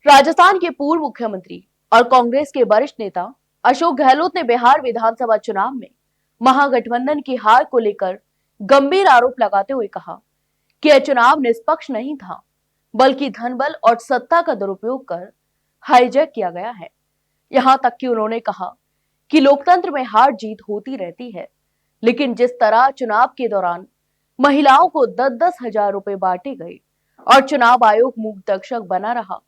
राजस्थान के पूर्व मुख्यमंत्री और कांग्रेस के वरिष्ठ नेता अशोक गहलोत ने बिहार विधानसभा चुनाव में महागठबंधन की हार को लेकर गंभीर आरोप लगाते हुए कहा कि यह चुनाव निष्पक्ष नहीं था, बल्कि धनबल और सत्ता का दुरुपयोग कर हाईजैक किया गया है। यहां तक कि उन्होंने कहा कि लोकतंत्र में हार जीत होती रहती है, लेकिन जिस तरह चुनाव के दौरान महिलाओं को 10-10 हजार रुपए बांटे गए और चुनाव आयोग मूक दर्शक बना रहा,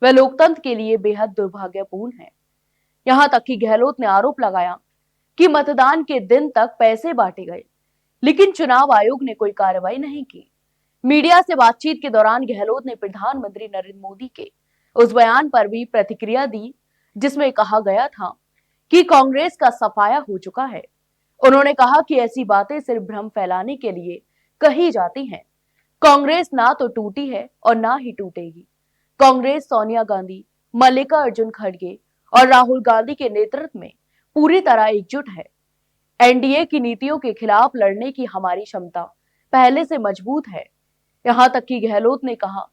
वह लोकतंत्र के लिए बेहद दुर्भाग्यपूर्ण है। यहां तक कि गहलोत ने आरोप लगाया कि मतदान के दिन तक पैसे बांटे गए, लेकिन चुनाव आयोग ने कोई कार्रवाई नहीं की। मीडिया से बातचीत के दौरान गहलोत ने प्रधानमंत्री नरेंद्र मोदी के उस बयान पर भी प्रतिक्रिया दी जिसमें कहा गया था कि कांग्रेस का सफाया हो चुका है। उन्होंने कहा कि ऐसी बातें सिर्फ भ्रम फैलाने के लिए कही जाती हैं। कांग्रेस ना तो टूटी है और ना ही टूटेगी। कांग्रेस सोनिया गांधी, मल्लिकार्जुन खड़गे और राहुल गांधी के नेतृत्व में पूरी तरह एकजुट है। एनडीए की नीतियों के खिलाफ लड़ने की हमारी क्षमता पहले से मजबूत है। यहां तक कि गहलोत ने कहा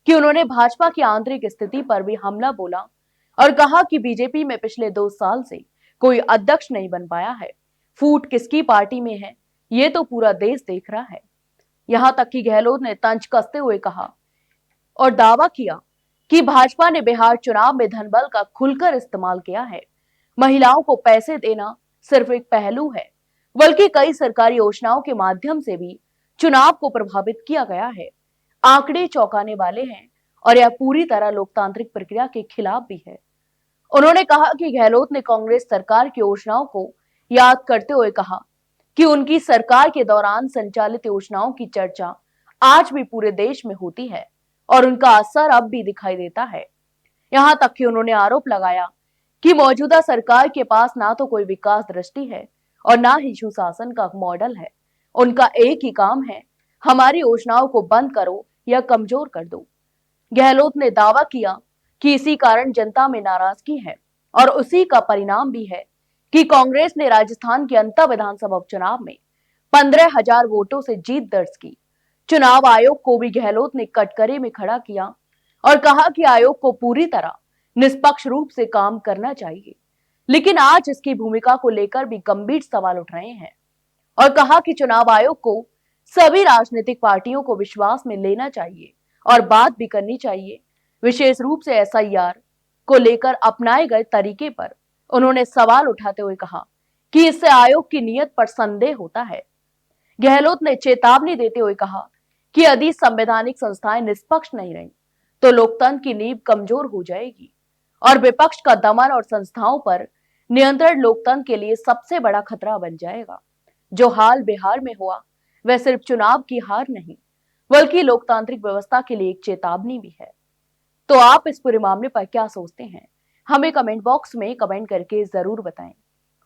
कि उन्होंने भाजपा की आंतरिक स्थिति पर भी हमला बोला और कहा कि बीजेपी में पिछले 2 साल से कोई अध्यक्ष नहीं बन पाया है। फूट किसकी पार्टी में है, ये तो पूरा देश देख रहा है। यहां तक कि गहलोत ने तंज कसते हुए कहा और दावा किया कि भाजपा ने बिहार चुनाव में धनबल का खुलकर इस्तेमाल किया है। महिलाओं को पैसे देना सिर्फ एक पहलू है, बल्कि कई सरकारी योजनाओं के माध्यम से भी चुनाव को प्रभावित किया गया है। आंकड़े चौंकाने वाले हैं और यह पूरी तरह लोकतांत्रिक प्रक्रिया के खिलाफ भी है। उन्होंने कहा कि गहलोत ने कांग्रेस सरकार की योजनाओं को याद करते हुए कहा कि उनकी सरकार के दौरान संचालित योजनाओं की चर्चा आज भी पूरे देश में होती है और उनका असर अब भी दिखाई देता है। यहां तक कि उन्होंने आरोप लगाया कि मौजूदा सरकार के पास ना तो कोई विकास दृष्टि है और ना ही सुशासन का मॉडल है। उनका एक ही काम है, हमारी योजनाओं को बंद करो या कमजोर कर दो। गहलोत ने दावा किया कि इसी कारण जनता में नाराजगी है और उसी का परिणाम भी है कि कांग्रेस ने राजस्थान के अंतर विधानसभा उपचुनाव में 15,000 वोटों से जीत दर्ज की। चुनाव आयोग को भी गहलोत ने कटघरे में खड़ा किया और कहा कि आयोग को पूरी तरह निष्पक्ष रूप से काम करना चाहिए, लेकिन आज इसकी भूमिका को लेकर भी गंभीर सवाल उठ रहे हैं और कहा कि चुनाव आयोग को सभी राजनीतिक पार्टियों को विश्वास में लेना चाहिए और बात भी करनी चाहिए। विशेष रूप से एसआईआर को लेकर अपनाए गए तरीके पर उन्होंने सवाल उठाते हुए कहा कि इससे आयोग की नीयत पर संदेह होता है। गहलोत ने चेतावनी देते हुए कहा कि यदि संवैधानिक संस्थाएं निष्पक्ष नहीं रही तो लोकतंत्र की नींव कमजोर हो जाएगी और विपक्ष का दमन और संस्थाओं पर नियंत्रण लोकतंत्र के लिए सबसे बड़ा खतरा बन जाएगा। जो हाल बिहार में हुआ वह सिर्फ चुनाव की हार नहीं, बल्कि लोकतांत्रिक व्यवस्था के लिए एक चेतावनी भी है। तो आप इस पूरे मामले पर क्या सोचते हैं, हमें कमेंट बॉक्स में कमेंट करके जरूर बताएं।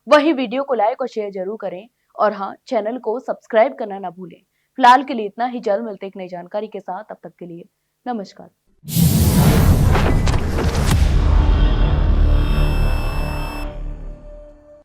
वही वीडियो को लाइक और शेयर जरूर करें और हाँ, चैनल को सब्सक्राइब करना ना भूलें। फिलहाल के लिए इतना ही, जल्द मिलते एक नई जानकारी के साथ। तब तक के लिए नमस्कार।